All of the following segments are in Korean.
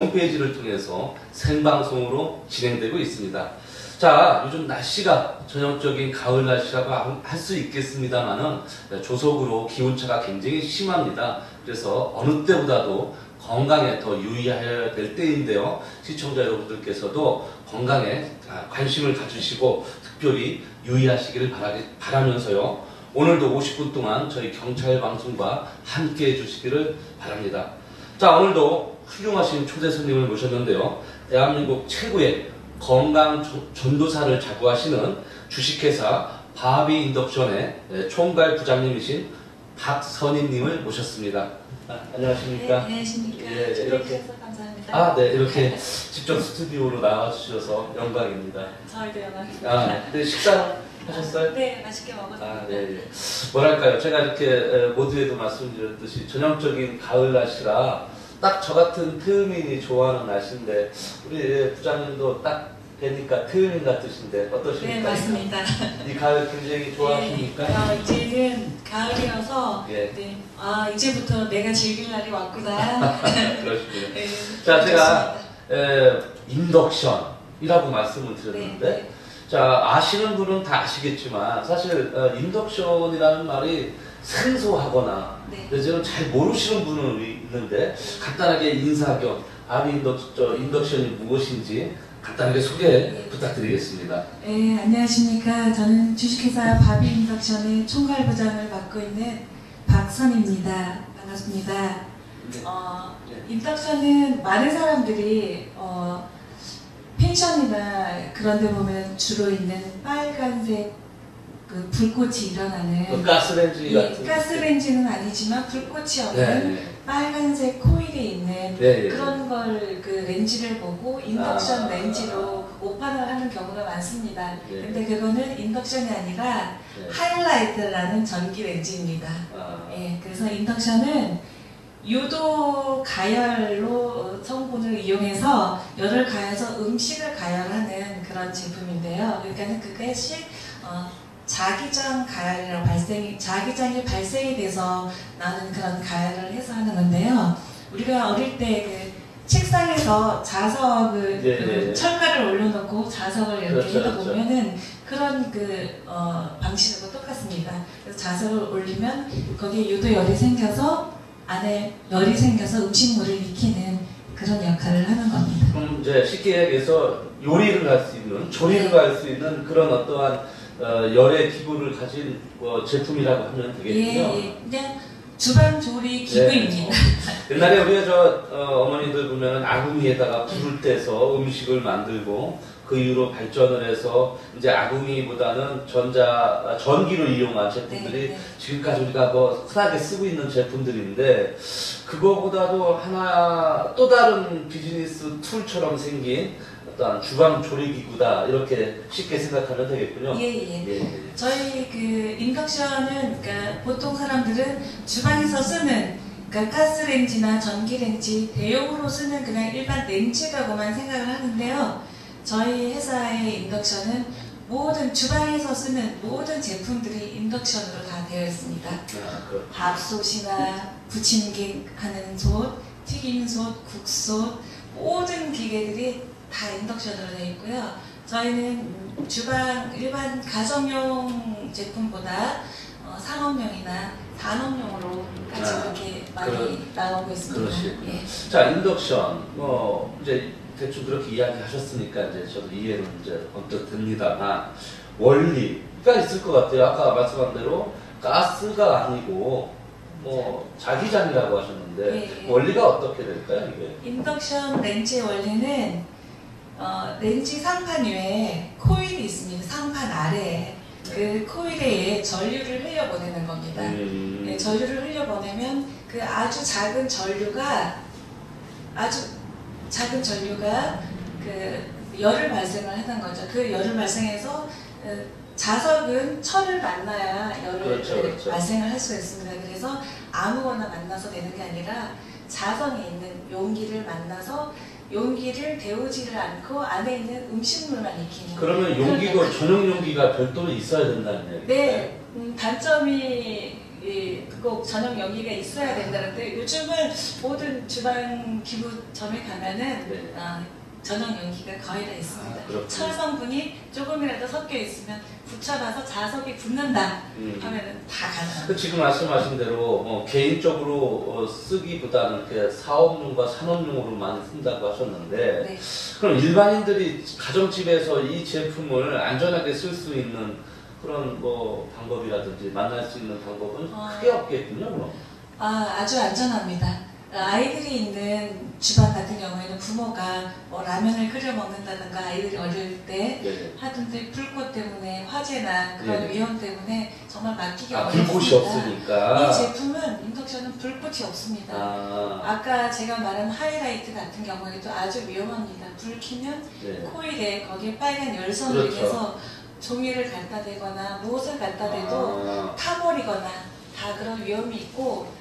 홈페이지를 통해서 생방송으로 진행되고 있습니다. 자, 요즘 날씨가 전형적인 가을 날씨라고 할 수 있겠습니다만은 조석으로 기온차가 굉장히 심합니다. 그래서 어느 때보다도 건강에 더 유의해야 될 때인데요. 시청자 여러분들께서도 건강에 관심을 가지시고 특별히 유의하시기를 바라면서요. 오늘도 50분 동안 저희 경찰 방송과 함께 해주시기를 바랍니다. 자, 오늘도 훌륭하신 초대 손님을 모셨는데요. 대한민국 최고의 건강 전도사를 자부하시는 주식회사 바비 인덕션의 총괄 부장님이신 박선희님을 모셨습니다. 안녕하십니까? 네, 안녕하십니까? 예, 이렇게 감사합니다. 네, 이렇게 직접 스튜디오로 나와주셔서 영광입니다. 저희도 영광입니다. 네, 식사 하셨어요? 네, 맛있게 먹었습니다. 네. 뭐랄까요? 제가 이렇게 모두에도 말씀드렸듯이 전형적인 가을 날씨라 딱 저 같은 트음인이 좋아하는 날씨인데 우리 부장님도 딱 뵈니까 트음인 같으신데 어떠십니까? 네, 맞습니다. 이 가을 굉장히 좋아하십니까? 네, 이제는 가을이라서 예. 네, 이제부터 내가 즐길 날이 왔구나. 그러시군요. 네, 자, 제가 인덕션이라고 말씀을 드렸는데 네. 자, 아시는 분은 다 아시겠지만 사실 인덕션이라는 말이 생소하거나 네. 저는 잘 모르시는 분은 있는데 간단하게 인사 겸 바비 인덕션이 무엇인지 간단하게 소개 부탁드리겠습니다. 네, 안녕하십니까. 저는 주식회사 바비 인덕션의 총괄 부장을 맡고 있는 박선입니다. 반갑습니다. 네. 인덕션은 많은 사람들이 펜션이나 그런 데 보면 주로 있는 빨간색 그 불꽃이 일어나는 가스렌지 같은 가스렌지는 아니지만 불꽃이 없는 네. 빨간색 코일이 있는 네. 그런 걸 그 렌즈를 보고 인덕션 렌즈로 오판을 하는 경우가 많습니다. 네. 근데 그거는 인덕션이 아니라 네. 하이라이트라는 전기 렌즈입니다. 예, 그래서 인덕션은 유도 가열로 성분을 이용해서 열을 가해서 음식을 가열하는 그런 제품인데요. 그러니까 그것이 자기장이 발생이 돼서 나는 그런 가열을 해서 하는 건데요. 우리가 어릴 때 그 책상에서 자석을 철가를 올려놓고 자석을 이렇게 그렇죠, 해다 보면은 그런 방식하고 똑같습니다. 그래서 자석을 올리면 거기에 유도열이 생겨서 안에 열이 생겨서 음식물을 익히는 그런 역할을 하는 겁니다. 그럼 이제 쉽게 얘기해서 요리를 할 수 있는, 조리를 할 수 있는 그런 어떠한 열의 기구를 가진 제품이라고 하면 되겠군요. 예, 그냥 주방 조리 기구입니다. 옛날에 우리가 어머니들 보면은 아궁이에다가 불을 떼서 음식을 만들고 그 이후로 발전을 해서 이제 아궁이보다는 전기를 이용한 제품들이 지금까지 우리가 흔하게 쓰고 있는 제품들인데 그거보다도 또 다른 비즈니스 툴처럼 생긴 어떤 주방 조리기구다 이렇게 쉽게 생각하면 되겠군요. 예. 저희 그 인덕션은 그러니까 보통 사람들은 주방에서 쓰는 그러니까 가스렌지나 전기렌지 대용으로 쓰는 그냥 일반 렌즈라고만 생각을 하는데요. 저희 회사의 인덕션은 주방에서 쓰는 모든 제품들이 인덕션으로 다 되어 있습니다. 밥솥이나 부침개 하는 솥, 튀김솥, 국솥 모든 기계들이 다 인덕션으로 되어 있고요. 저희는 주방 일반 가정용 제품보다 상업용이나 산업용으로 같이 그렇게 많이 나오고 있습니다. 예. 자, 인덕션 이제 대충 그렇게 이야기하셨으니까 이제 저도 이해는 이제 언뜻 됩니다만 원리가 있을 것 같아요. 아까 말씀한 대로 가스가 아니고 자기장이라고 하셨는데 원리가 어떻게 될까요, 이게? 인덕션 렌즈의 원리는 렌즈 상판 위에 코일이 있습니다. 상판 아래에 그 코일에 전류를 흘려보내는 겁니다. 전류를 흘려보내면 그 아주 작은 전류가 그 열을 발생을 하는 거죠. 그 열을 발생해서 자석은 철을 만나야 열을 발생을 할 수가 있습니다. 그래서 아무거나 만나서 되는 게 아니라 자석에 있는 용기를 만나서 용기를 데우지를 않고 안에 있는 음식물만 익히는. 그러면 용기가 전용 용기가 별도로 있어야 된다는 얘기죠? 네, 단점이 꼭 전용 연기가 있어야 된다는데 요즘은 모든 주방 기구점에 가면은 네. 전용 연기가 거의 다 있습니다. 철 아, 성분이 조금이라도 섞여 있으면 붙여봐서 자석이 붙는다 하면은 다 가능합니다. 지금 말씀하신 대로 개인적으로 쓰기보다는 이렇게 사업용과 산업용으로 많이 쓴다고 하셨는데, 네. 그럼 일반인들이 가정집에서 이 제품을 안전하게 쓸 수 있는 그런 뭐 방법이라든지 만날 수 있는 방법은 크게 없겠군요, 그럼. 아주 안전합니다. 아이들이 있는 주방 같은 경우에는 부모가 뭐 라면을 끓여 먹는다든가 아이들이 어릴 때 네. 하던데 불꽃 때문에 화재나 그런 네. 위험 때문에 정말 맡기기 불꽃이 어렵습니다. 없으니까. 이 제품은 인덕션은 불꽃이 없습니다. 아까 제가 말한 하이라이트 같은 경우에도 아주 위험합니다. 불 켜면 네. 코일에 거기에 빨간 열선을 그렇죠. 위해서 종이를 갖다 대거나 무엇을 갖다 대도 타버리거나 다 그런 위험이 있고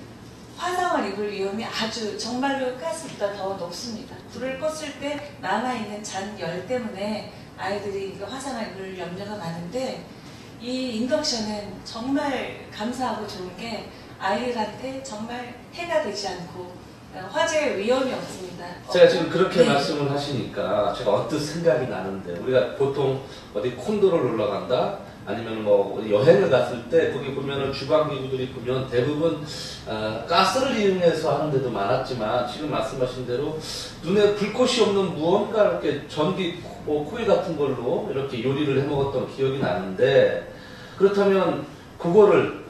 화상을 입을 위험이 아주 정말로 가스보다 더 높습니다. 불을 껐을 때 남아있는 잔열 때문에 아이들이 화상을 입을 염려가 많은데 이 인덕션은 정말 감사하고 좋은 게 아이들한테 정말 해가 되지 않고 화재의 위험이 없습니다. 제가 지금 그렇게 네. 말씀을 하시니까 제가 언뜻 생각이 나는데, 우리가 보통 어디 콘도를 놀러 간다 아니면 뭐 여행을 갔을 때 거기 보면은 주방 기구들이 보면 대부분 가스를 이용해서 하는 데도 많았지만, 지금 말씀하신 대로 눈에 불꽃이 없는 무언가 이렇게 전기 코일 같은 걸로 이렇게 요리를 해 먹었던 기억이 나는데, 그렇다면 그거를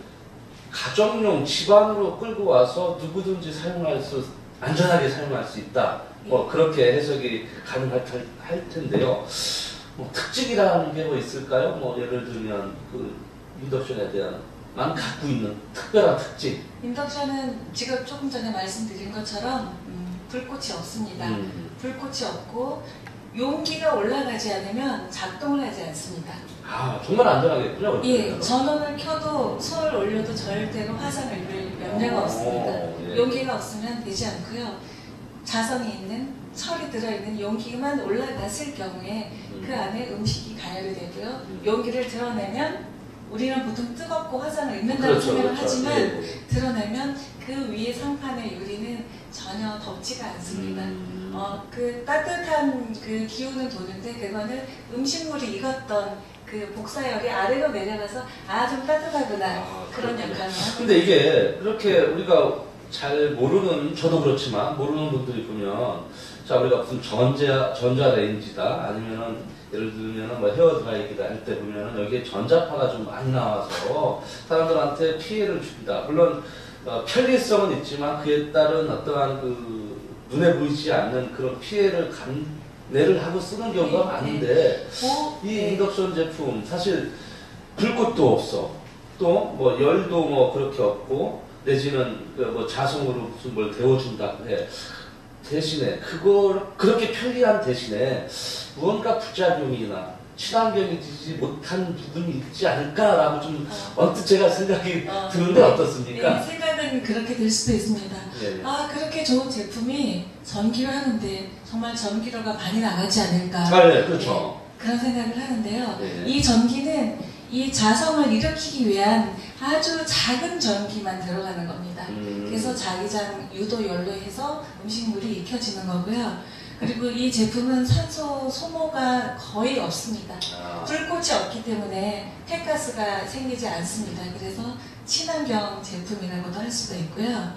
가정용 집안으로 끌고 와서 누구든지 안전하게 사용할 수 있다. 뭐 그렇게 해석이 가능할 텐데요. 뭐 특징이라는 게 뭐 있을까요? 뭐 예를 들면 그 인덕션에 대한 갖고 있는 특별한 특징. 인덕션은 지금 조금 전에 말씀드린 것처럼 불꽃이 없습니다. 불꽃이 없고 용기가 올라가지 않으면 작동을 하지 않습니다. 정말 안전하겠군요. 예, 전원을 켜도 손을 올려도 절대로 화상을 입을 염려가 없습니다. 예. 용기가 없으면 되지 않고요. 자성이 있는 철이 들어있는 용기만 올라갔을 경우에 그 안에 음식이 가열이 되고요. 용기를 드러내면 우리는 보통 뜨겁고 화상을 입는다고 생각을 하지만 예. 드러내면 그 위에 상판의 유리는 전혀 덥지가 않습니다. 그 따뜻한 그 기운은 도는데 그거는 음식물이 익었던 그 복사열이 아래로 내려가서 좀 따뜻하구나 그런 역할을 하고. 근데 이게 그렇게 우리가 잘 모르는, 저도 그렇지만 모르는 분들이 보면, 자 우리가 무슨 전자레인지다 아니면은 예를 들면 뭐 헤어드라이기다 할 때 보면은 여기에 전자파가 좀 많이 나와서 사람들한테 피해를 줍니다. 물론 편리성은 있지만 그에 따른 어떠한 그 눈에 보이지 않는 그런 피해를 감내를 하고 쓰는 경우가 많은데, 이 인덕션 제품 사실 불꽃도 없어, 또 뭐 열도 뭐 그렇게 없고, 내지는 뭐 자성으로 무슨 뭘 데워준다고 해. 대신에 그렇게 편리한 대신에 무언가 부작용이나 친환경이 되지 못한 부분이 있지 않을까라고 좀 언뜻 제가 생각이 드는데 어떻습니까? 네, 생각은 그렇게 될 수도 있습니다. 네. 그렇게 좋은 제품이 전기로 하는데 정말 전기료가 많이 나가지 않을까. 네, 그렇죠. 네, 그런 생각을 하는데요. 네. 이 전기는 이 자성을 일으키기 위한 아주 작은 전기만 들어가는 겁니다. 그래서 자기장 유도열로 해서 음식물이 익혀지는 거고요. 그리고 이 제품은 산소 소모가 거의 없습니다. 불꽃이 없기 때문에 폐가스가 생기지 않습니다. 그래서 친환경 제품이라고도 할 수도 있고요.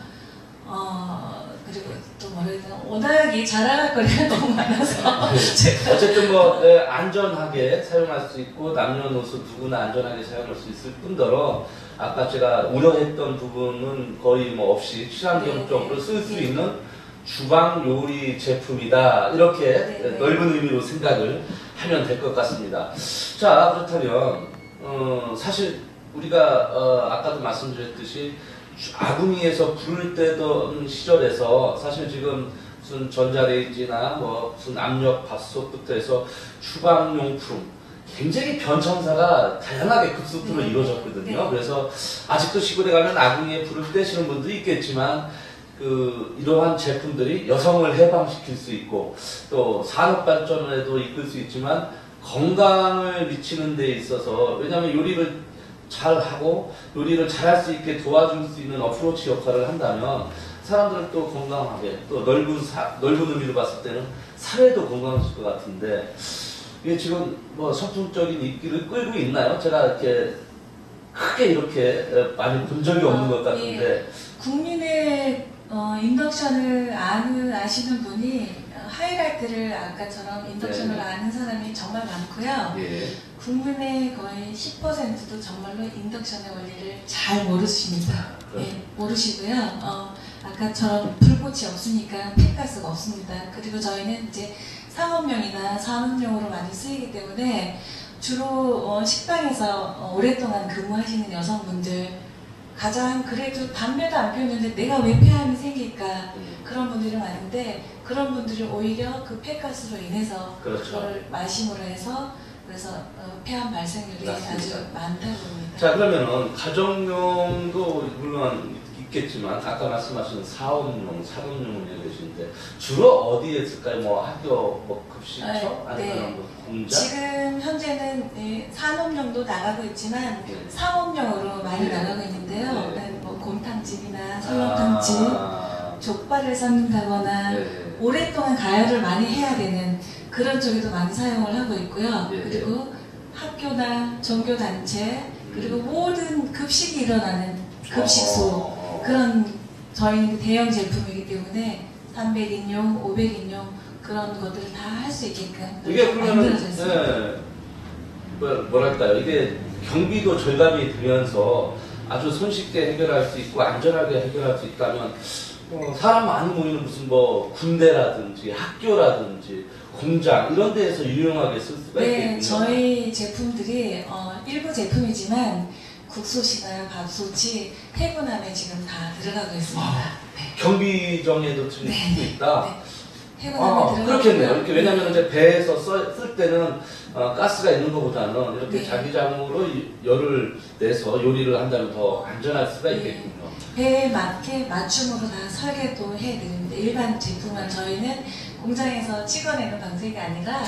그리고 또 뭐라 해야 되나, 워낙 이 자랑할 거리가 너무 많아서 제가 어쨌든 뭐 안전하게 사용할 수 있고 남녀노소 누구나 안전하게 사용할 수 있을 뿐더러, 아까 제가 우려했던 부분은 거의 뭐 없이 친환경적으로 쓸 수 있는 주방 요리 제품이다, 이렇게 넓은 의미로 생각을 하면 될 것 같습니다. 자, 그렇다면 사실 우리가 아까도 말씀드렸듯이 아궁이에서 불을 떼던 시절에서 사실 지금 무슨 전자레인지나 뭐 무슨 압력밥솥부터 해서 주방용품 굉장히 변천사가 다양하게 급속도로 이루어졌거든요. 그래서 아직도 시골에 가면 아궁이에 불을 떼시는 분도 있겠지만, 이러한 제품들이 여성을 해방시킬 수 있고 또 산업 발전에도 이끌 수 있지만 건강을 미치는 데 있어서, 왜냐하면 요리를 잘하고 요리를 잘할 수 있게 도와줄 수 있는 어프로치 역할을 한다면 사람들은 또 건강하게 또 넓은 의미로 봤을 때는 사회도 건강해질 것 같은데 이게 지금 뭐 선풍적인 인기를 끌고 있나요? 제가 이렇게 크게 이렇게 많이 본 적이 없는 것 같은데. 예. 국민의 인덕션을 아시는 분이 하이라이트를 아까처럼 인덕션을 네. 아는 사람이 정말 많고요. 예. 국민의 거의 10%도 정말로 인덕션의 원리를 잘 모르십니다. 예, 모르시고요. 아까처럼 불꽃이 없으니까 폐가스가 없습니다. 그리고 저희는 이제 상업용이나 산업용으로 많이 쓰이기 때문에 주로 식당에서 오랫동안 근무하시는 여성분들 가장 그래도 담배도 안 피우는데 내가 왜 폐암이 생길까 그런 분들이 많은데 그런 분들이 오히려 그 폐가스로 인해서 그렇죠. 그걸 마심으로 해서 그래서 폐암 발생률이 맞습니다. 아주 많다고 봅니다. 자, 그러면은 가정용도 물론 있겠지만 아까 말씀하신 사업용, 산업용을 얘기하시는데 주로 어디에 쓸까요? 뭐 학교 뭐 급식처 아니면 네. 뭐 공장? 지금 현재는 산업용도 나가고 있지만 네. 상업용으로 많이 네. 나가고 있는데요. 네. 뭐 곰탕집이나 설렁탕집, 족발을 삶는다거나 네. 오랫동안 가열을 많이 해야 되는 그런 쪽에도 많이 사용을 하고 있고요. 네. 그리고 학교나 종교단체 그리고 모든 급식이 일어나는 급식소 그런 저희는 대형 제품이기 때문에 300인용, 500인용 그런 것들을 다 할 수 있게끔 이게 그러면은 만들어져 있습니다. 뭐랄까요? 이게 경비도 절감이 되면서 아주 손쉽게 해결할 수 있고 안전하게 해결할 수 있다면 사람 많이 모이는 무슨 뭐 군대라든지 학교라든지 공장 이런 데에서 유용하게 쓸 수가 네, 있겠군요. 저희 제품들이 일부 제품이지만 국소시나 밥솥이 해군함에 지금 다 들어가고 있습니다. 네. 경비정에도 지금 네, 쓰고 있다. 네. 해군함에 들어가고 그렇겠네요. 이렇게 왜냐하면 이제 배에서 쓸 때는 가스가 있는 것보다는 이렇게 네. 자기장으로 열을 내서 요리를 한다면 더 안전할 수가 네. 있겠군요. 배에 맞게 맞춤으로 다 설계도 해드립니다. 일반 제품은 저희는 공장에서 찍어내는 방식이 아니라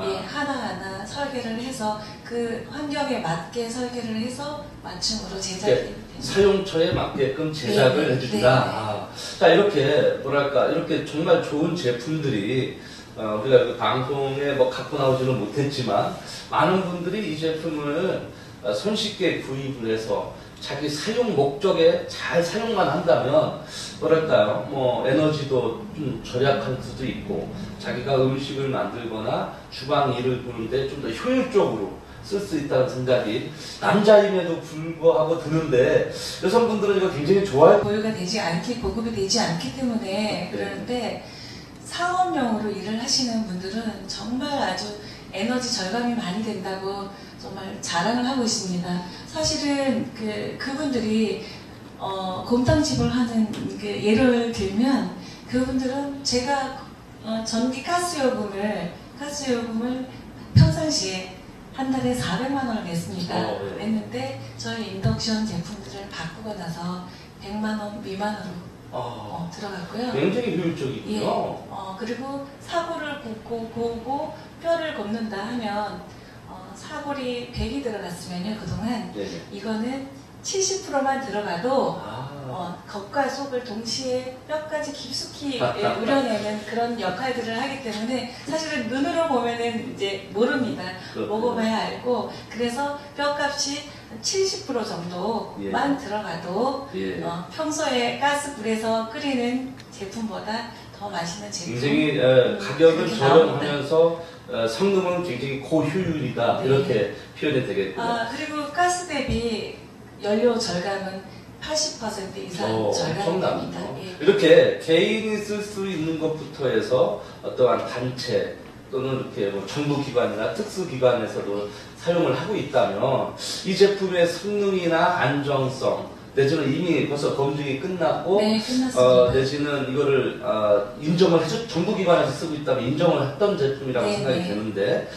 예, 하나하나 설계를 해서 그 환경에 맞게 설계를 해서 맞춤으로 제작이 사용처에 맞게끔 제작을 네, 해준다. 자, 이렇게 뭐랄까 이렇게 정말 좋은 제품들이 우리가 그 방송에 뭐 갖고 나오지는 못했지만 많은 분들이 이 제품을 손쉽게 구입을 해서 자기 사용 목적에 잘 사용만 한다면 뭐랄까요 뭐 에너지도 좀 절약할 수도 있고 자기가 음식을 만들거나 주방 일을 보는데 좀 더 효율적으로 쓸 수 있다는 생각이 남자임에도 불구하고 드는데 여성분들은 이거 굉장히 좋아요. 보유가 되지 않기 보급이 되지 않기 때문에 그러는데 상업용으로 일을 하시는 분들은 정말 아주 에너지 절감이 많이 된다고 정말 자랑을 하고 있습니다. 사실은 그분들이 곰탕집을 하는 예를 들면 그분들은 제가 전기 가스요금을 평상시에 한 달에 400만 원을 냈습니다. 네. 냈는데 저희 인덕션 제품들을 바꾸고 나서 100만 원 미만으로 들어갔고요. 굉장히 효율적이군요. 예. 그리고 사골을 굽고 뼈를 굽는다 하면 사골이 100이 들어갔으면요 그동안 네. 이거는 70%만 들어가도 아. 겉과 속을 동시에 뼈까지 깊숙이 우려내는 그런 역할들을 하기 때문에 사실은 눈으로 보면은 이제 모릅니다. 그렇군요. 먹어봐야 알고 그래서 뼈값이 70% 정도만 들어가도 예. 평소에 가스불에서 끓이는 제품보다 더 맛있는 제품. 굉장히 가격은 저렴하면서 성능은 굉장히 고효율이다. 네. 이렇게 표현이 되겠고요. 그리고 가스 대비 연료 절감은 80% 이상 절감됩니다. 예. 이렇게 개인이 쓸 수 있는 것부터 해서 어떠한 단체 또는 이렇게 뭐 정부기관이나 특수기관에서도 사용을 하고 있다면 이 제품의 성능이나 안정성 내지는 이미 벌써 검증이 끝났고 네, 끝났습니다. 내지는 이거를 인정을 해서 정부기관에서 쓰고 있다면 인정을 했던 제품이라고 네, 생각이 네. 되는데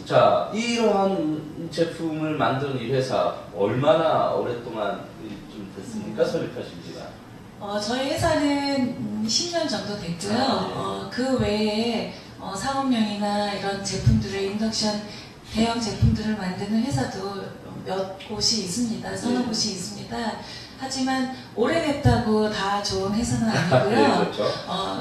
자 이러한 제품을 만든 이 회사 얼마나 오랫동안 좀 됐습니까? 설립하신 지가? 저희 회사는 10년 정도 됐고요. 그 외에 상업용이나 이런 제품들을 인덕션 대형 제품들을 만드는 회사도 몇 곳이 있습니다. 서너 네. 곳이 있습니다. 하지만 오래됐다고 다 좋은 회사는 아니고요. 네, 그렇죠.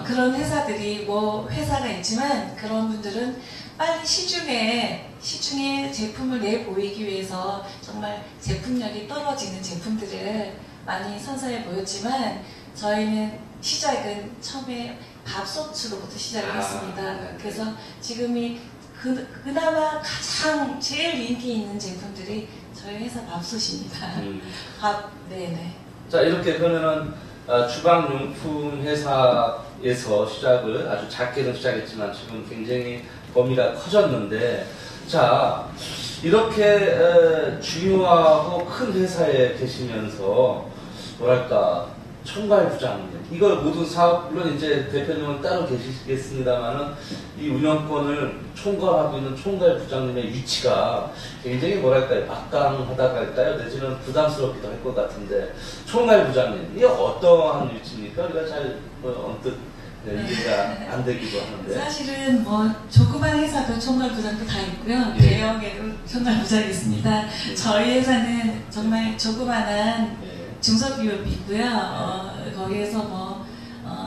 그런 회사들이 뭐 회사가 있지만 그런 분들은 빨리 시중에 제품을 내보이기 위해서 정말 제품력이 떨어지는 제품들을 많이 선사해 보였지만 저희는 시작은 처음에 밥솥으로부터 시작을 했습니다. 네. 그래서 지금이 그나마 가장 제일 인기 있는 제품들이 저희 회사 밥솥입니다. 네네. 자, 이렇게 그러면은 주방용품 회사에서 시작을 아주 작게는 시작했지만 지금 굉장히 범위가 커졌는데, 자, 이렇게 중요하고 큰 회사에 계시면서 뭐랄까 총괄부장님, 이걸 모든 사업, 물론 이제 대표님은 따로 계시겠습니다만은 이 운영권을 총괄하고 있는 총괄부장님의 위치가 굉장히 뭐랄까요, 막강하다고 할까요, 내지는 부담스럽기도 할 것 같은데, 총괄부장님, 이게 어떠한 위치입니까? 우리가 잘 언뜻 이해가 안 되기도 하는데. 사실은 뭐 조그만 회사도 총괄부장도 다 있고요. 예. 대형에도 총괄부장이 있습니다. 저희 회사는 정말 조그만한 중소기업이 있고요. 거기에서 뭐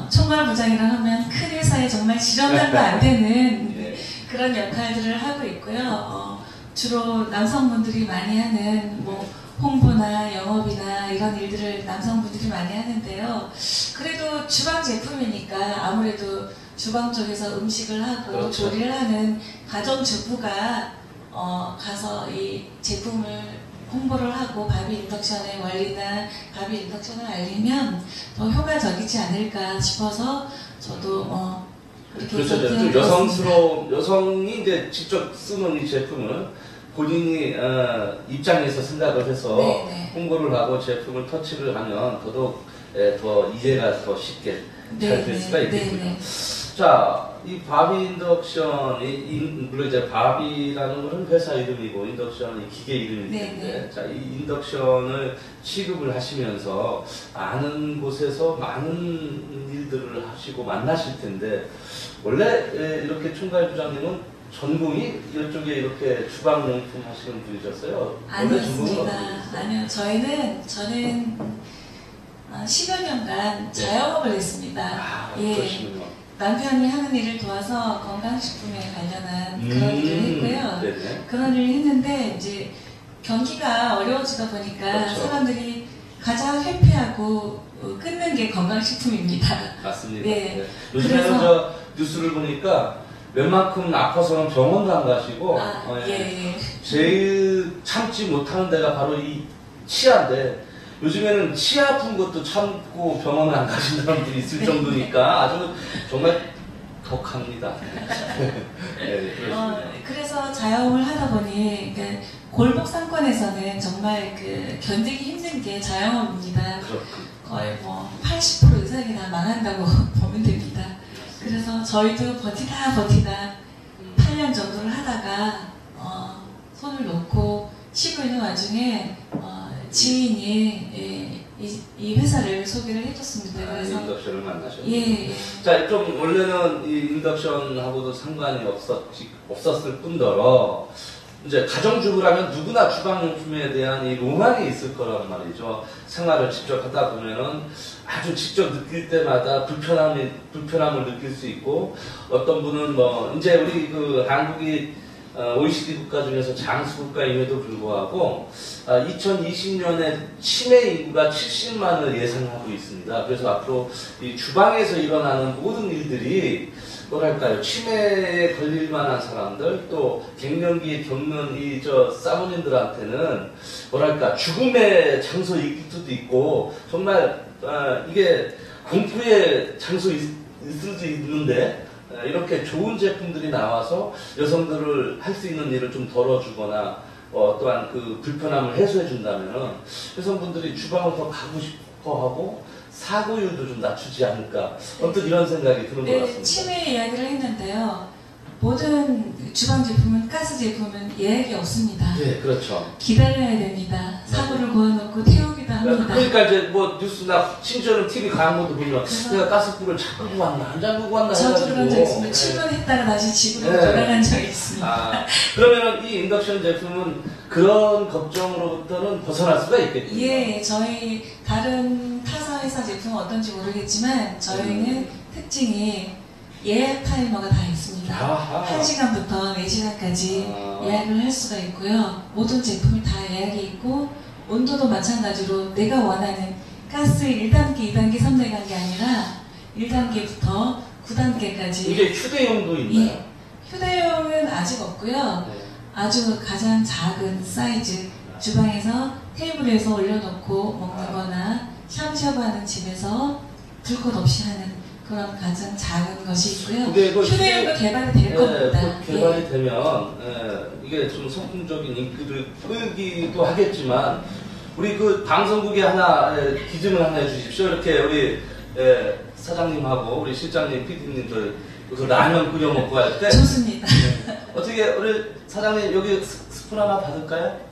총괄부장이라 하면 큰 회사에 정말 지원도 안 되는 예. 그런 역할들을 하고 있고요. 주로 남성분들이 많이 하는 뭐 홍보나 영업이나 이런 일들을 남성분들이 많이 하는데요. 그래도 주방 제품이니까 아무래도 주방 쪽에서 음식을 하고 그렇죠. 조리를 하는 가정주부가 가서 이 제품을 홍보를 하고 바비 인덕션의 원리나 바비 인덕션을 알리면 더 효과적이지 않을까 싶어서 저도 그렇게 그렇죠. 여성이 이제 직접 쓰는 이 제품을 본인이 입장에서 생각을 해서 네네. 홍보를 하고 제품을 터치를 하면 더더욱 더 이해가 더 쉽게 잘 될 수가 있겠군요. 네네. 자, 이 바비 인덕션이 물론 이제 바비라는 것은 회사 이름이고 인덕션은 이 기계 이름이기 때문에 네네. 자, 이 인덕션을 취급을 하시면서 많은 곳에서 많은 일들을 하시고 만나실 텐데 원래 이렇게 총괄부장님은 전공이 이쪽에 이렇게 주방용품 하시는 분이셨어요? 원래 전공은 어떻게 아니었습니다. 되셨어요? 아니요, 저는 10여 년간 자영업을 했습니다. 그러시군요. 남편이 하는 일을 도와서 건강식품에 관련한 그런 일을 했고요. 네네. 그런 일을 했는데 이제 경기가 어려워지다 보니까 그렇죠. 사람들이 가장 회피하고 끊는 게 건강식품입니다. 맞습니다. 네. 요즘에는 그래서- 저 뉴스를 보니까 웬만큼 아파서는 병원도 안 가시고 예. 제일 참지 못하는 데가 바로 이 치아인데 요즘에는 치아 아픈 것도 참고 병원을 안 가신 사람들이 있을 정도니까 아주 정말 격합니다. 네, 그래서 자영업을 하다 보니 골목 상권에서는 정말 견디기 힘든 게 자영업입니다. 거의 뭐 80% 이상이 다 망한다고 보면 됩니다. 그래서 저희도 버티다 8년 정도를 하다가 손을 놓고 쉬고 있는 와중에 지인이 이 회사를 소개를 해줬습니다. 그래서 인덕션을 만나셨죠. 예. 자, 좀 원래는 이 인덕션하고도 상관이 없었을 뿐더러 이제 가정주부라면 누구나 주방용품에 대한 이 로망이 있을 거란 말이죠. 생활을 직접 하다 보면은 아주 직접 느낄 때마다 불편함을 느낄 수 있고 어떤 분은 뭐 이제 우리 한국이 OECD 국가 중에서 장수국가임에도 불구하고 2020년에 치매 인구가 70만을 예상하고 있습니다. 그래서 앞으로 이 주방에서 일어나는 모든 일들이 뭐랄까요, 치매에 걸릴 만한 사람들 또 갱년기에 겪는 사모님들한테는 뭐랄까 죽음의 장소일 수도 있고 정말 이게 공포의 장소일 수도 있는데 이렇게 좋은 제품들이 나와서 여성들을 할 수 있는 일을 좀 덜어주거나 또한 그 불편함을 해소해 준다면 여성분들이 주방을 더 가고 싶어 하고 사고율도 좀 낮추지 않을까. 어떤 이런 생각이 드는 것 같습니다. 치매 이야기를 했는데요. 모든 주방 제품은 가스 제품은 예약이 없습니다. 네, 그렇죠. 기다려야 됩니다. 사고를 구워놓고 태우기도 합니다. 그러니까 이제 뭐 뉴스나 심지어는 TV 광고도 보면 내가 가스불을 잠그고 왔나 안 잠그고 왔나 저도 해가지고 그런 적 있습니다. 출근했다가 다시 집으로 네. 돌아간 적이 있습니다. 아, 그러면은 이 인덕션 제품은 그런 걱정으로부터는 벗어날 수가 있겠군요. 예, 저희 다른 타사 회사 제품은 어떤지 모르겠지만 저희는 특징이 예약 타이머가 다 있습니다. 아하. 1시간부터 4시간까지 예약을 할 수가 있고요. 모든 제품이 다 예약이 있고 온도도 마찬가지로 내가 원하는 가스 1단계, 2단계, 3단계가 아니라 1단계부터 9단계까지 이게 휴대용도 있나요? 예, 휴대용은 아직 없고요. 네. 아주 가장 작은 사이즈 주방에서 테이블에서 올려놓고 먹는 거나 샤브샤브하는 집에서 불 것 없이 하는 그런 가장 작은 것이 있고요. 근데 이거 휴대용도 개발이 될 겁니다. 개발이 되면 이게 좀 선풍적인 인기를 끌기도 하겠지만 우리 그 방송국에 하나 기증을 하나 해주십시오. 이렇게 우리 사장님하고 우리 실장님, PD님들 그 라면 끓여 먹고 할 때 좋습니다. 어떻게 우리 사장님 여기 스푼 하나 받을까요?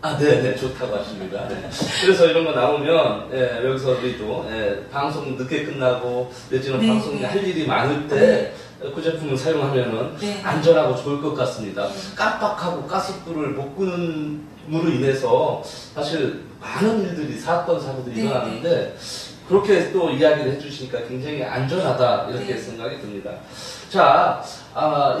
아, 네네, 좋다고 하십니다. 네. 그래서 이런 거 나오면, 여기서 우리도, 방송 늦게 끝나고, 내지는 네, 방송 네. 할 일이 많을 때, 그 제품을 사용하면은 네. 안전하고 좋을 것 같습니다. 네. 깜빡하고 가스불을 못 끄는으로 인해서 사실 많은 일들이, 사건, 사고들이 네, 일어나는데, 그렇게 또 이야기를 해주시니까 굉장히 안전하다, 이렇게 네. 생각이 듭니다. 자,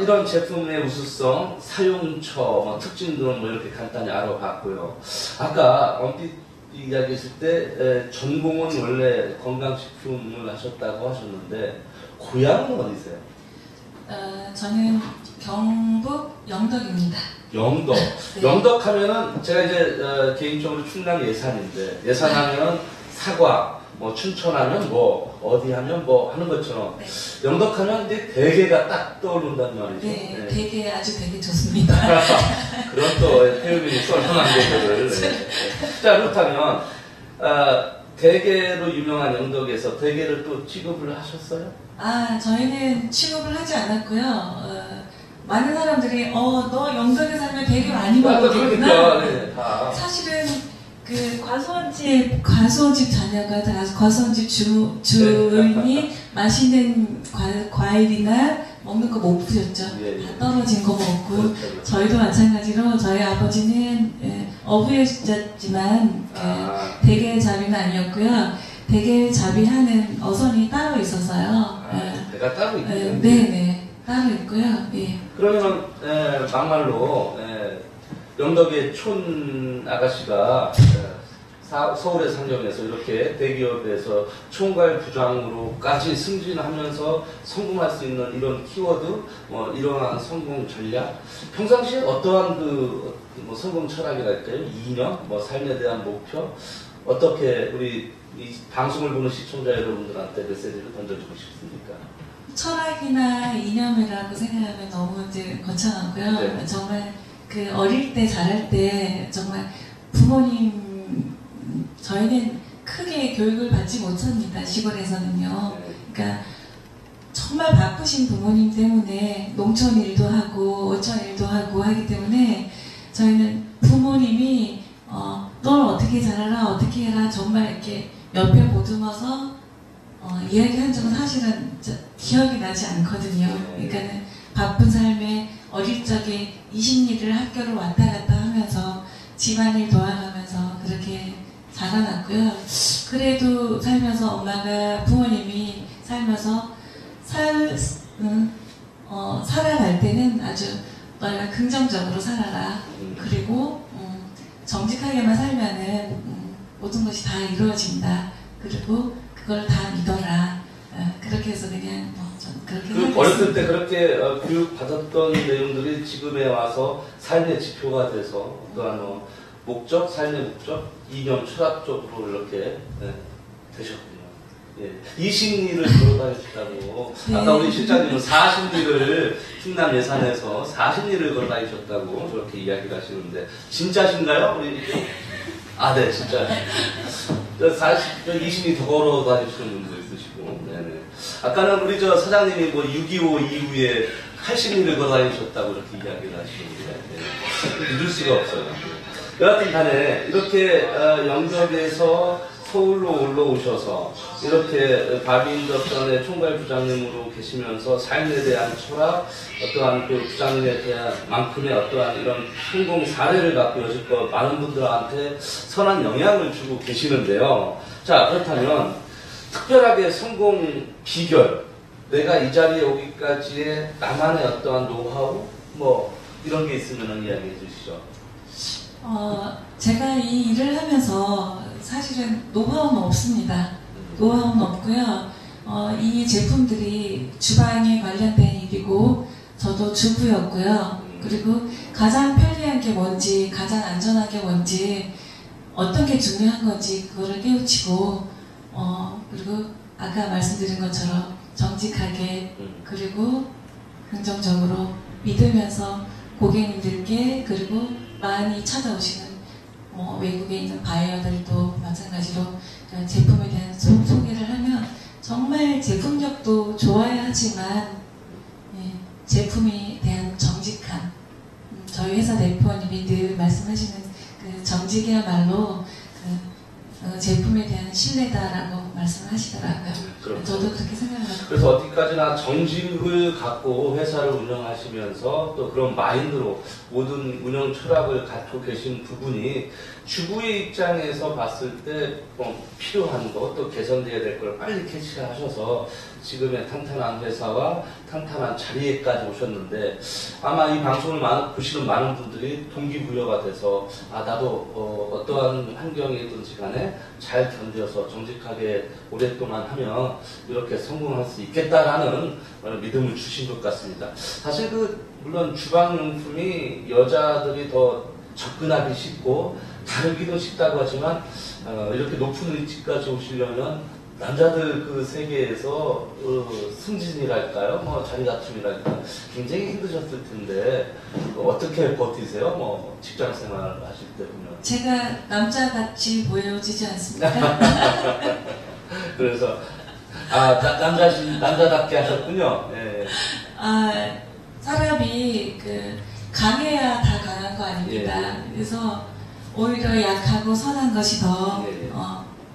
이런 제품의 우수성, 사용처, 뭐 특징 등은 뭐 이렇게 간단히 알아봤고요. 아까 언뜻 이야기했을 때 전공은 원래 건강식품을 하셨다고 하셨는데 고향은 어디세요? 저는 경북 영덕입니다. 영덕. 네. 영덕 하면은 제가 이제 개인적으로 충남 예산인데 예산하면 사과, 뭐 춘천하면 뭐 어디 하면 뭐 하는 것처럼 네. 영덕하면 이제 대게가 딱 떠오른단 말이죠. 네, 되게 아주 되게 좋습니다. 그런 또 태우민이 썰렁한 것들을. 네. 자, 그렇다면 대게로 유명한 영덕에서 대게를 또 취급을 하셨어요? 저희는 취급을 하지 않았고요. 많은 사람들이 너 영덕에 살면 되게 많이 먹었겠구나. 그러니까, 네, 다. 사실은 그 과수원집 자녀가 과수원집 주인이 맛있는 과일이나 먹는 거 못 부셨죠. 예, 예. 다 떨어진 거 먹고 그렇죠. 저희도 마찬가지로 저희 아버지는 어부였지만 대게잡이는 아니었고요. 대게잡이하는 어선이 따로 있어서요. 배가 따로 있군요. 네네 따로 있고요. 예. 그러면 막말로 영덕의 촌 아가씨가 서울의 상경에서 이렇게 대기업에서 총괄 부장으로까지 승진하면서 성공할 수 있는 이런 키워드, 뭐 이러한 성공 전략, 평상시에 어떠한 뭐 성공 철학이랄까요? 이념, 뭐 삶에 대한 목표, 어떻게 우리 이 방송을 보는 시청자 여러분들한테 메시지를 던져주고 싶습니까? 철학이나 이념이라고 생각하면 너무 이제 거창하고요. 네. 정말 그 어릴 때 자랄 때 정말 부모님 저희는 크게 교육을 받지 못합니다. 시골에서는요. 그러니까 정말 바쁘신 부모님 때문에 농촌 일도 하고 어촌 일도 하고 하기 때문에 저희는 부모님이 널 어떻게 잘하라 어떻게 해라 정말 이렇게 옆에 보듬어서 이야기한 적은 사실은 기억이 나지 않거든요. 그러니까는 바쁜 삶에 어릴 적에 20일을 학교를 왔다 갔다 하면서 집안일 도와가면서 그렇게 자라났고요. 그래도 살면서 엄마가 부모님이 살면서 살아갈 때는 아주 너희가 긍정적으로 살아라. 그리고 정직하게만 살면은 모든 것이 다 이루어진다. 그리고 그걸 다 믿어라. 그렇게 해서 그냥 그렇게 어렸을 때 그렇게 교육 받았던 내용들이 지금에 와서 삶의 지표가 돼서 어떠한 목적, 삶의 목적, 이념, 철학적으로 이렇게 되셨군요. 예. 이식리를 걸어다니셨다고. 네. 아까 우리 실장님은 40리를 충남 예산에서 40리를 걸어다니셨다고 저렇게 이야기를 하시는데 진짜신가요? 우리 네, 진짜. 20리 더 걸어다니시는 분도 있으시고. 네네. 아까는 우리 사장님이 6.25 이후에 하신 일을 거다니셨다고 이렇게 이야기를 하시는데 믿을 수가 없어요. 여하튼 간에 이렇게 영덕에서 서울로 올라오셔서 이렇게 바비인덕전의 총괄 부장님으로 계시면서 삶에 대한 철학, 어떠한 그 부장님에 대한 만큼의 어떠한 이런 성공 사례를 갖고 여지껏 많은 분들한테 선한 영향을 주고 계시는데요. 자, 그렇다면 특별하게 성공 비결, 내가 이 자리에 오기까지의 나만의 어떠한 노하우, 뭐 이런 게 있으면 이야기해 주시죠. 제가 이 일을 하면서 사실은 노하우는 없습니다. 노하우는 없고요. 이 제품들이 주방에 관련된 일이고 저도 주부였고요. 그리고 가장 편리한 게 뭔지, 가장 안전한 게 뭔지, 어떤 게 중요한 건지 그거를 깨우치고 그리고 아까 말씀드린 것처럼 정직하게 그리고 긍정적으로 믿으면서 고객님들께 그리고 많이 찾아오시는 외국에 있는 바이어들도 마찬가지로 제품에 대한 소개를 하면 정말 제품력도 좋아야 하지만 제품에 대한 정직함, 저희 회사 대표님이 늘 말씀하시는 그 정직이야말로 제품에 대한 신뢰다라고 말씀하시더라고요. 저도 그렇게 생각합니다. 그래서 어디까지나 정직을 갖고 회사를 운영하시면서 또 그런 마인드로 모든 운영 철학을 갖고 계신 부분이 주부의 입장에서 봤을 때 필요한 것, 또 개선되어야 될 걸 빨리 캐치하셔서 지금의 탄탄한 회사와 탄탄한 자리에까지 오셨는데 아마 이 방송을 보시는 많은 분들이 동기부여가 돼서 나도 어떠한 환경이든지 간에 잘 견뎌서 정직하게 오랫동안 하면 이렇게 성공할 수 있겠다라는 믿음을 주신 것 같습니다. 사실 물론 주방용품이 여자들이 더 접근하기 쉽고 다루기도 쉽다고 하지만 이렇게 높은 위치까지 오시려면 남자들 그 세계에서 승진이랄까요? 자리다툼이랄까 굉장히 힘드셨을 텐데 어떻게 버티세요? 직장 생활을 하실 때 보면 제가 남자같이 보여지지 않습니까? 그래서 남자답게 하셨군요. 네. 사람이 강해야 다 강한 거 아닙니다. 예. 그래서 오히려 약하고 선한 것이 더 예.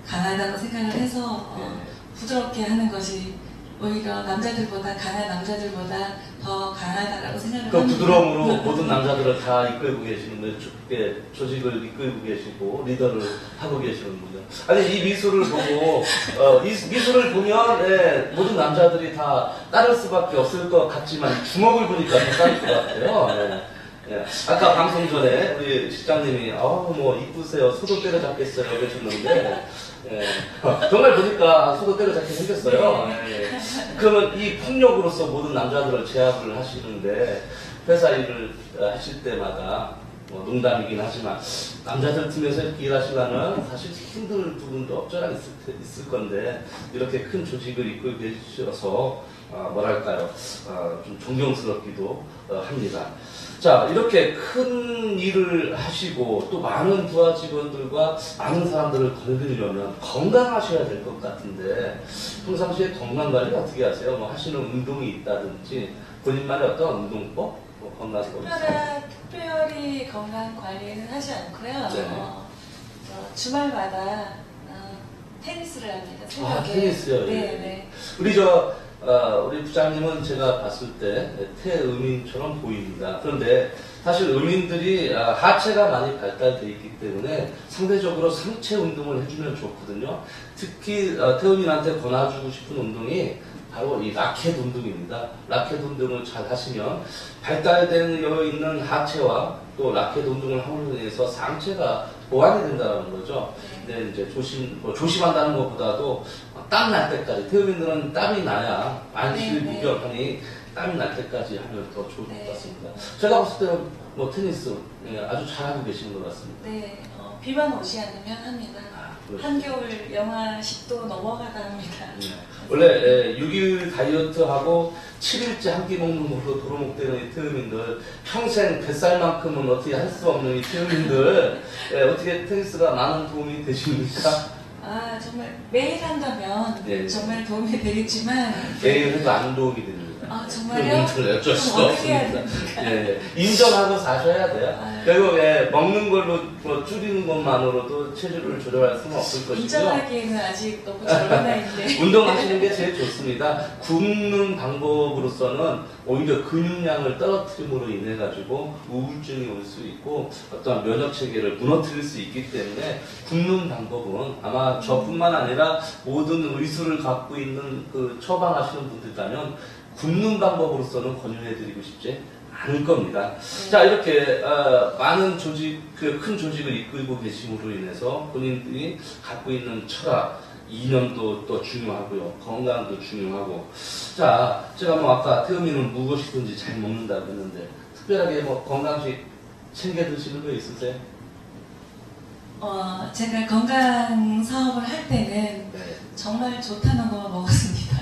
강하다고 생각을 해서 부드럽게 하는 것이 오히려 남자들보다 강한 남자들보다 더 강하다라고 생각을 그 합니다. 부드러움으로 모든 남자들을 다 이끌고 계시는 조직을 이끌고 계시고 리더를 하고 계시는군요. 아니 이 미술을 보고 이 미술을 보면 모든 남자들이 다 따를 수밖에 없을 것 같지만 주먹을 보니까 더 따를 것 같아요. 아까 방송 전에 우리 실장님이 이쁘세요, 소도 때려잡겠어요 그러셨는데 정말 보니까 소도 때려잡게 생겼어요. 그러면 이 폭력으로서 모든 남자들을 제압을 하시는데 회사 일을 하실 때마다 농담이긴 하지만 남자들 팀에서 이렇게 일하시려면 사실 힘들 부분도 없잖아 있을 건데 이렇게 큰 조직을 이끌고 계셔서 뭐랄까요, 좀 존경스럽기도 합니다. 자, 이렇게 큰 일을 하시고 또 많은 부하 직원들과 많은 사람들을 거느리려면 건강하셔야 될 것 같은데 평상시에 건강관리 어떻게 하세요? 하시는 운동이 있다든지 본인만의 어떤 운동법? 건강법 특별히 건강 관리는 하지 않고요. 네. 주말마다 테니스를 합니다. 새벽에. 테니스요? 네. 우리 부장님은 제가 봤을 때 태음인처럼 보입니다. 그런데 사실 음인들이 하체가 많이 발달되어 있기 때문에 상대적으로 상체 운동을 해주면 좋거든요. 특히 태음인한테 권해주고 싶은 운동이 바로 이 라켓 운동입니다. 라켓 운동을 잘 하시면 발달되어 있는 하체와 또 라켓 운동을 함으로 인해서 상체가 보완이 된다는 거죠. 근데 이제 조심한다는 것보다도 땀 날 때까지, 태음인들은 땀이 나야 안실 무결하니 땀이 날 때까지 하면 더 좋을 것 같습니다. 제가 봤을 때는 테니스 아주 잘하고 계시는 것 같습니다. 네, 비만 오지 않으면 합니다. 한겨울 영하 10도 넘어가다 합니다. 원래 6일 다이어트하고 7일째 한 끼 먹는 걸로 도루묵되는 이 태음인들, 평생 뱃살만큼은 어떻게 할 수 없는 이 태음인들, 어떻게 테니스가 많은 도움이 되십니까? 정말 매일 한다면 정말 도움이 되겠지만 매일 해도 안 도움이 됩니다. 아 정말요? 그건 어쩔 수가 그럼 어떻게 해야 없습니다. 예, 인정하고 사셔야 돼요. 아유. 결국 먹는 걸로 뭐 줄이는 것만으로도 체중을 조절할 수는 없을 것이고요. 인정하기에는 아직 너무 젊은 나이인데. 운동하시는 게 제일 좋습니다. 굶는 방법으로서는 오히려 근육량을 떨어뜨림으로 인해 가지고 우울증이 올 수 있고 어떤 면역 체계를 무너뜨릴 수 있기 때문에 굶는 방법은 아마 저뿐만 아니라 모든 의술을 갖고 있는 그 처방하시는 분들이라면 굶는 방법으로서는 권유해드리고 싶지 않을 겁니다. 자, 이렇게 많은 조직, 그 큰 조직을 이끌고 계심으로 인해서 본인들이 갖고 있는 철학, 이념도 또 중요하고요. 건강도 중요하고. 자, 제가 뭐 아까 태음이는 무엇이든지 잘 먹는다고 했는데 특별하게 뭐 건강식 챙겨 드시는 거 있으세요? 제가 건강 사업을 할 때는 네. 정말 좋다는 거 먹었습니다.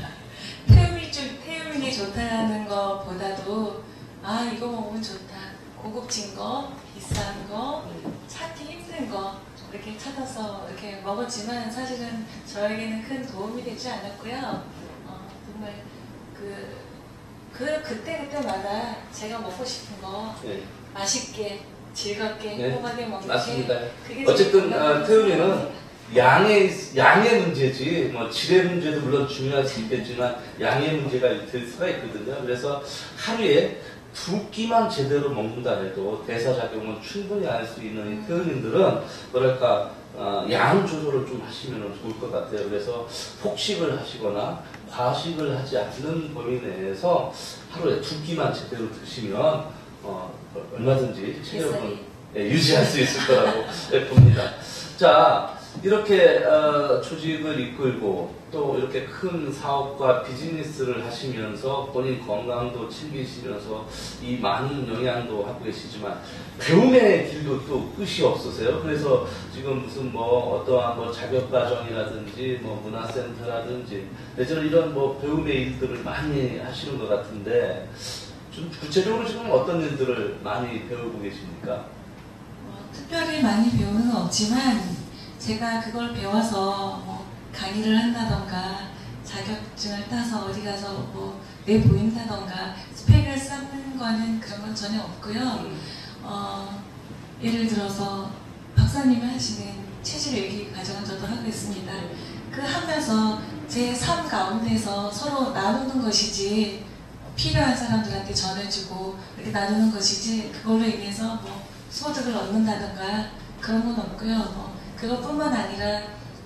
태음이 좋다는 것보다도 아 이거 먹으면 좋다. 고급진 거, 비싼 거, 찾기 힘든 거 이렇게 찾아서 이렇게 먹었지만 사실은 저에게는 큰 도움이 되지 않았고요. 정말 그때마다 제가 먹고 싶은 거 네. 맛있게 즐겁게 네. 행복하게 먹는 맞습니다. 게 그게 어쨌든 제일 태음이는 양의 문제지 뭐 질의 문제도 물론 중요할 수 있겠지만 양의 문제가 될 수가 있거든요. 그래서 하루에 2끼만 제대로 먹는다 해도 대사작용은 충분히 할 수 있는 이 태음인들은 뭐랄까 양 조절을 좀 하시면 좋을 것 같아요. 그래서 폭식을 하시거나 과식을 하지 않는 범위 내에서 하루에 2끼만 제대로 드시면 얼마든지 체력을 유지할 수 있을 거라고 봅니다. 자, 이렇게 조직을 이끌고 또 이렇게 큰 사업과 비즈니스를 하시면서 본인 건강도 챙기시면서 이 많은 영향도 하고 계시지만 배움의 길도 또 끝이 없으세요. 그래서 지금 무슨 뭐 어떠한 뭐 자격과정이라든지 뭐 문화센터라든지 내지는 이런 뭐 배움의 일들을 많이 하시는 것 같은데 좀 구체적으로 지금 어떤 일들을 많이 배우고 계십니까? 특별히 많이 배우는 건 없지만 제가 그걸 배워서 뭐 강의를 한다던가 자격증을 따서 어디 가서 뭐 내보인다던가 스펙을 쌓는 거는 그런 건 전혀 없고요. 예를 들어서 박사님이 하시는 체질일기 과정을 저도 하고 있습니다. 그 하면서 제 삶 가운데서 서로 나누는 것이지 필요한 사람들한테 전해주고 이렇게 나누는 것이지 그걸로 인해서 뭐 소득을 얻는다던가 그런 건 없고요. 뭐 그것뿐만 아니라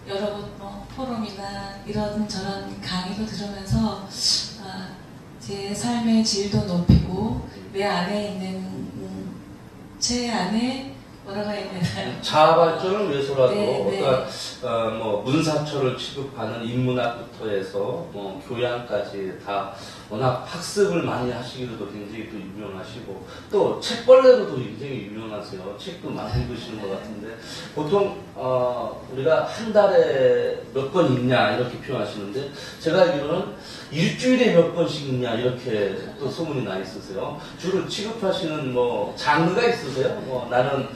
여러 곳 뭐 포럼이나 이런 저런 강의도 들으면서 제 삶의 질도 높이고 내 안에 있는 제 안에 뭐라고 해야 되나 자아 발전을 위해서라도 네. 어떤 뭐 문사처를 취급하는 인문학부터 해서 뭐 교양까지 다 워낙 학습을 많이 하시기로도 굉장히 또 유명하시고 또 책벌레로도 굉장히 유명하세요. 책도 많이 읽으시는 것 같은데 보통 우리가 한 달에 몇 권 읽냐 이렇게 표현하시는데 제가 알기로는 일주일에 몇 번씩 읽냐 이렇게 또 소문이 나 있으세요. 주로 취급하시는 뭐 장르가 있으세요? 뭐 나는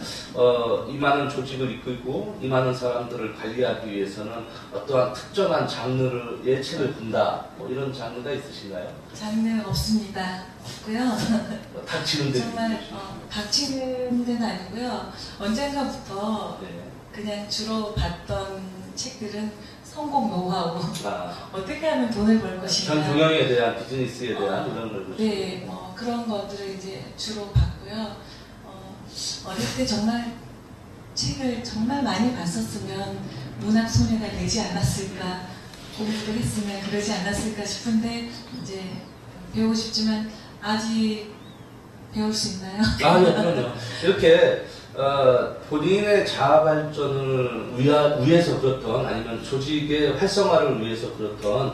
이 많은 조직을 이끌고 이 많은 사람들을 관리하기 위해서는 어떠한 특정한 장르의 책을 본다 뭐 이런 장르가 있으신가요? 장르 없습니다. 없고요. 닥치는 데 정말 닥치는 데는 아니고요. 언젠가부터 네. 그냥 주로 봤던 책들은 성공 노하우 아, 어떻게 하면 돈을 벌 것인가 전 경영에 대한 비즈니스에 대한 이런 걸 네, 뭐 그런 것들을 이제 주로 봤고요. 어릴 때 정말 책을 정말 많이 봤었으면 문학 소녀가 되지 않았을까, 공부를 했으면 그러지 않았을까 싶은데 이제 배우고 싶지만 아직 배울 수 있나요? 네, 그럼요. 이렇게 본인의 자아 발전을 위해서 그렇던 아니면 조직의 활성화를 위해서 그렇던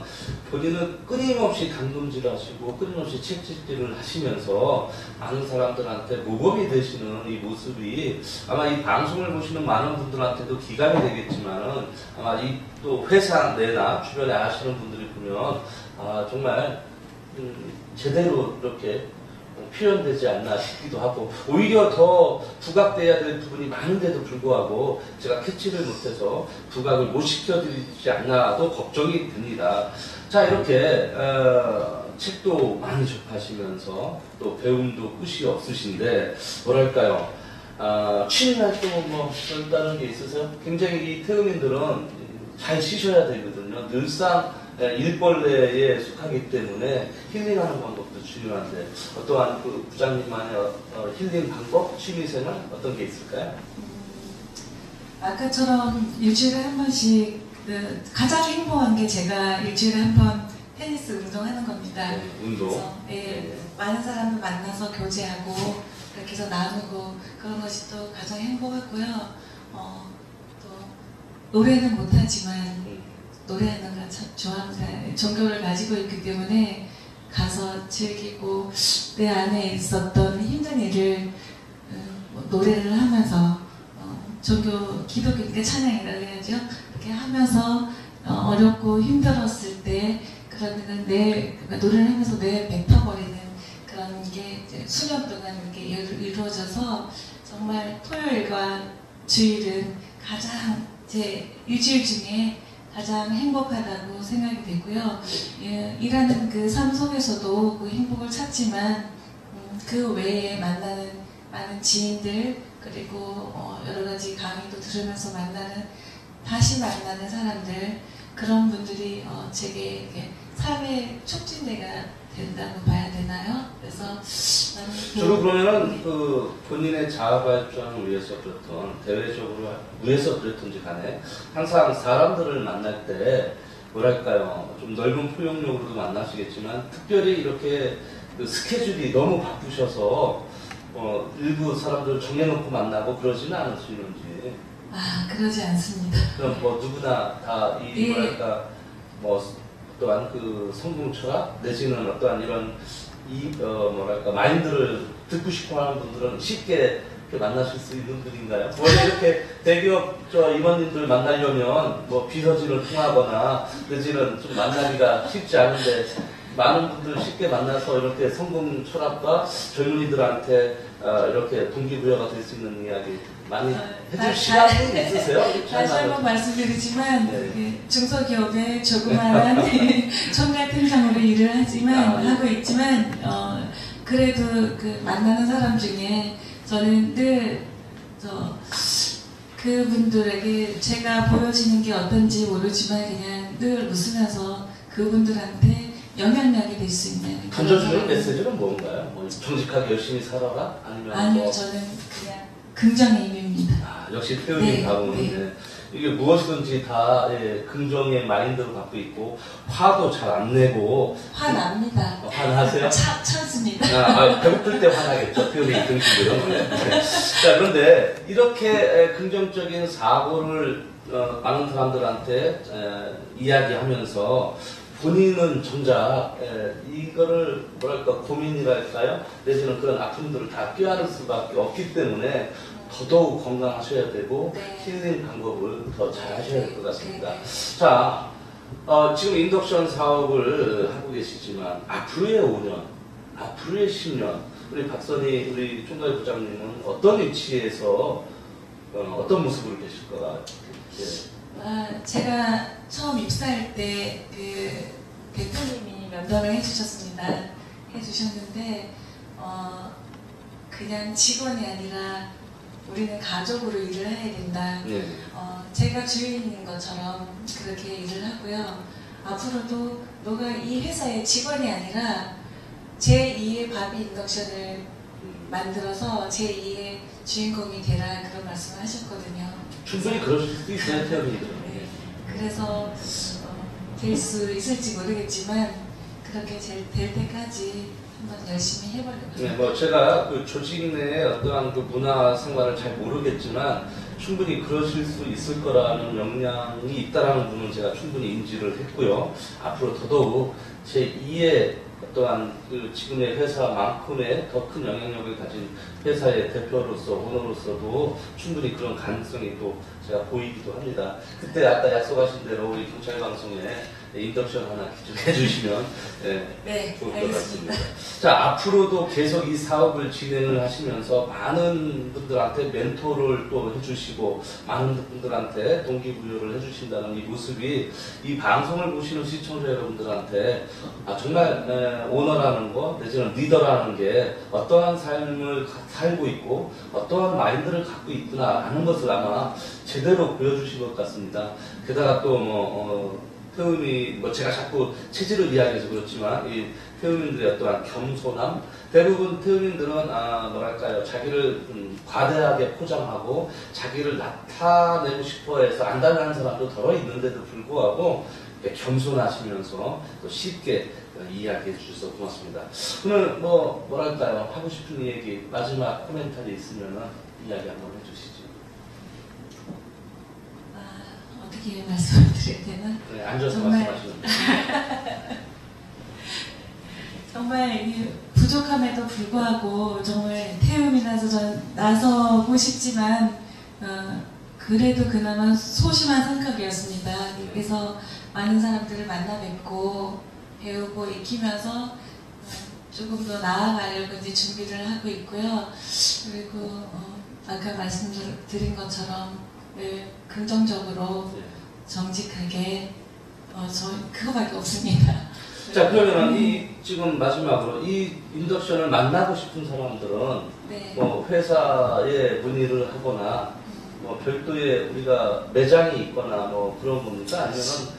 본인은 끊임없이 당금질하시고 끊임없이 책짓기를 하시면서 많은 사람들한테 모범이 되시는 이 모습이 아마 이 방송을 보시는 많은 분들한테도 기감이 되겠지만은 아마 이 또 회사 내나 주변에 아시는 분들이 보면 정말 제대로 이렇게 표현되지 않나 싶기도 하고 오히려 더 부각돼야 될 부분이 많은데도 불구하고 제가 캐치를 못해서 부각을 못 시켜드리지 않나도 걱정이 됩니다. 자, 이렇게 책도 많이 접하시면서 또 배움도 끝이 없으신데 뭐랄까요? 취미 활동은 뭐 다른 게 있으세요? 굉장히 이 태음인들은 잘 쉬셔야 되거든요. 늘상 일벌레에 속하기 때문에 힐링하는 방법도 중요한데 어떠한 그 부장님만의 힐링 방법, 취미생활 어떤 게 있을까요? 아까처럼 일주일에 한 번씩 가장 행복한 게 제가 일주일에 한 번 테니스 운동하는 겁니다. 네, 운동. 그래서, 많은 사람을 만나서 교제하고 그렇게 해서 나누고 그런 것이 또 가장 행복하고요. 또 노래는 못하지만 노래하는 걸 참 좋아합니다. 종교를 가지고 있기 때문에 가서 즐기고 내 안에 있었던 힘든 일을 노래를 하면서 기독교니까 찬양이라고 해야죠. 이렇게 하면서 어렵고 힘들었을 때 그러니까 노래를 하면서 내 뱉어버리는 그런 게 이제 수년 동안 이렇게 이루어져서 정말 토요일과 주일은 가장 제 일주일 중에 가장 행복하다고 생각이 되고요. 일하는 그 삶 속에서도 그 행복을 찾지만 그 외에 만나는 많은 지인들 그리고 여러 가지 강의도 들으면서 다시 만나는 사람들 그런 분들이 제게 삶의 촉진대가 된다고 봐야 되나요? 그래서 주로 그러면은 그 본인의 자아 발전을 위해서 그랬던 대외적으로 위해서 그랬던지 간에 항상 사람들을 만날 때 뭐랄까요 좀 넓은 포용력으로도 만나시겠지만 특별히 이렇게 그 스케줄이 너무 바쁘셔서 일부 사람들을 정해놓고 만나고 그러지는 않으시는지. 그러지 않습니다. 그럼 뭐 누구나 다 이 뭐랄까 뭐 어떠한 그 성공 철학 내지는 어떠한 이런 뭐랄까 마인드를 듣고 싶어하는 분들은 쉽게 이렇게 만나실 수 있는 분인가요? 원래 이렇게 대기업 임원님들 만나려면 뭐 비서진을 통하거나 내지는 좀 만나기가 쉽지 않은데 많은 분들 쉽게 만나서 이렇게 성공 철학과 젊은이들한테 이렇게 동기부여가 될 수 있는 이야기 많이 해줄 시간이 있으세요? 다시 한번 말씀드리지만 중소기업의 조그마한 총괄팀장으로 일을 하고 있지만 그래도 그 만나는 사람 중에 저는 늘 그분들에게 제가 보여지는 게 어떤지 모르지만 그냥 늘 웃으면서 그분들한테 영향력이 될 수 있는 던져주는 메시지는 뭔가요? 뭐 정직하게 열심히 살아라? 아니요, 저는 그냥 긍정의 의미입니다. 역시 태음이 다루는데 이게 무엇이든지 다 긍정의 마인드로 갖고 있고 화도 잘 안 내고 화납니다. 화나세요? 참습니다. 배고플 때 화나겠죠. 태음이 등식으로. 자, 그런데 이렇게 긍정적인 사고를 많은 사람들한테 이야기하면서 본인은 정작 이거를 뭐랄까 고민이랄까요? 내지는 그런 아픔들을 다 껴안을 수밖에 없기 때문에 더더욱 건강하셔야 되고 힐링 방법을 더 잘 하셔야 될 것 같습니다. 자, 지금 인덕션 사업을 하고 계시지만 앞으로의 5년, 앞으로의 10년 우리 박선희 우리 총괄 부장님은 어떤 위치에서 어떤 모습으로 계실 것 같아요? 제가 처음 입사할 때 그 대표님이 면담을 해주셨는데 그냥 직원이 아니라 우리는 가족으로 일을 해야 된다. 제가 주인인 것처럼 그렇게 일을 하고요. 앞으로도 너가 이 회사의 직원이 아니라 제2의 바비 인덕션을 만들어서 제2의 주인공이 되라 그런 말씀을 하셨거든요. 충분히 그러실 수 있어요, 태어님들. 그래서 될 수 있을지 모르겠지만 그렇게 될 때까지 한번 열심히 해보려고. 뭐 제가 그 조직 내에 어떠한 그 문화 생활을 잘 모르겠지만 충분히 그러실 수 있을 거라는 역량이 있다라는 부분은 제가 충분히 인지를 했고요. 앞으로 더더욱 제2의 어떠한 그 지금의 회사만큼의 더 큰 영향력을 가진 회사의 대표로서 오너로서도 충분히 그런 가능성이 또 제가 보이기도 합니다. 그때 아까 약속하신 대로 우리 경찰 방송에 인덕션 하나 좀 해주시면 네, 좋을 것 알겠습니다. 같습니다. 자, 앞으로도 계속 이 사업을 진행을 하시면서 많은 분들한테 멘토를 또 해주시고 많은 분들한테 동기부여를 해주신다는 이 모습이 이 방송을 보시는 시청자 여러분들한테 정말 오너라는 거 내지는 리더라는 게 어떠한 삶을 살고 있고 어떠한 마인드를 갖고 있구나 하는 것을 아마 제대로 보여주신 것 같습니다. 게다가 또 태음이 제가 자꾸 체질을 이야기해서 그렇지만 이 태음인들의 어떠한 겸손함, 대부분 태음인들은 뭐랄까요, 자기를 과대하게 포장하고 자기를 나타내고 싶어해서 안달나는 사람도 더러 있는데도 불구하고 겸손하시면서 또 쉽게 이야기해 주셔서 고맙습니다. 오늘 뭐랄까요, 하고 싶은 얘기 마지막 코멘터리 있으면 이야기 한번 해주시죠. 어떻게 말씀을 드려야 되나? 네, 앉아서 정말 말씀하시면 돼요. 정말 부족함에도 불구하고 정말 태음이라서 전 나서고 싶지만 그래도 그나마 소심한 성격이었습니다. 그래서 많은 사람들을 만나 뵙고 배우고 익히면서 조금 더 나아가려고 이제 준비를 하고 있고요. 그리고 아까 말씀드린 것처럼 긍정적으로 정직하게 저 그거밖에 없습니다. 자, 그러면 지금 마지막으로 이 인덕션을 만나고 싶은 사람들은 네. 회사에 문의를 하거나 별도의 우리가 매장이 있거나 그런 겁니까? 아니면은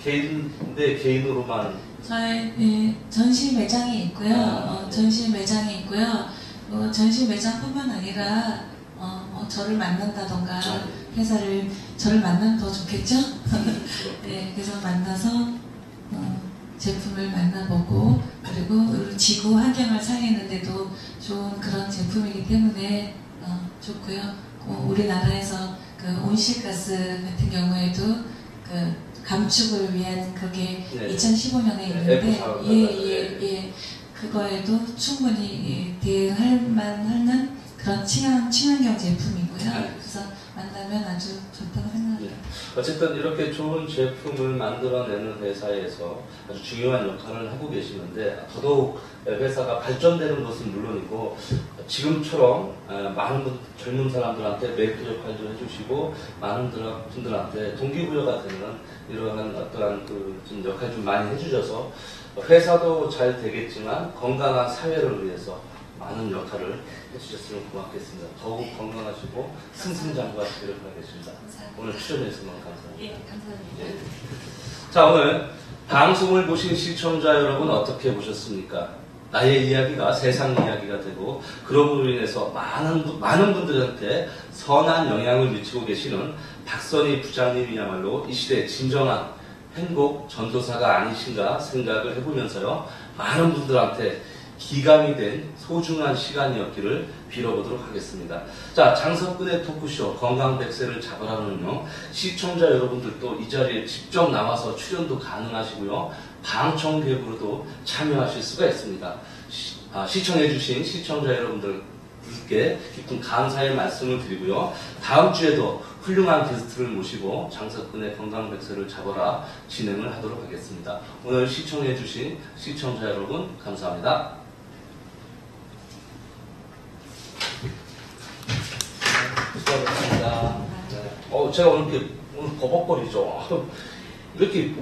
개인 대 개인으로만? 저희 전시 매장이 있고요. 전시 매장이 있고요. 전시 매장뿐만 아니라 저를 만난다던가 회사를 저를 만나면 더 좋겠죠? 네, 그래서 만나서 제품을 만나보고 그리고 지구 환경을 살리는데도 좋은 그런 제품이기 때문에 좋고요. 우리나라에서 그 온실가스 같은 경우에도 그 감축을 위한 그게 2015년에 있는데 그거에도 충분히 대응할 만한 그런 친환경 제품이고요. 그래서 만나면 아주 좋다고 생각합니다. 어쨌든 이렇게 좋은 제품을 만들어내는 회사에서 아주 중요한 역할을 하고 계시는데 더더욱 회사가 발전되는 것은 물론이고 지금처럼 많은 젊은 사람들한테 멘토 역할도 해주시고 많은 분들한테 동기부여가 되는 이러한 어떠한 좀 역할 좀 많이 해주셔서 회사도 잘 되겠지만 건강한 사회를 위해서 많은 역할을 해주셨으면 고맙겠습니다. 더욱 건강하시고 승승장구하시기를 바라겠습니다. 오늘 출연해주셔서 너무 감사합니다. 예, 감사합니다. 예. 자, 오늘 방송을 보신 시청자 여러분 어떻게 보셨습니까? 나의 이야기가 세상 이야기가 되고 그럼으로 인해서 많은 분들한테 선한 영향을 미치고 계시는 박선희 부장님이야말로 이 시대의 진정한 행복 전도사가 아니신가 생각을 해보면서요. 많은 분들한테 기감이 된 소중한 시간이었기를 빌어보도록 하겠습니다. 자, 장석근의 토크쇼 건강 100세를 잡으라는요. 시청자 여러분들도 이 자리에 직접 나와서 출연도 가능하시고요. 방청객으로도 참여하실 수가 있습니다. 시청해주신 시청자 여러분들께 깊은 감사의 말씀을 드리고요. 다음 주에도 훌륭한 게스트를 모시고 장석근의 건강 100세를 잡아라 진행을 하도록 하겠습니다. 오늘 시청해주신 시청자 여러분 감사합니다. 수고하셨습니다. 제가 오늘 버벅거리죠. 이렇게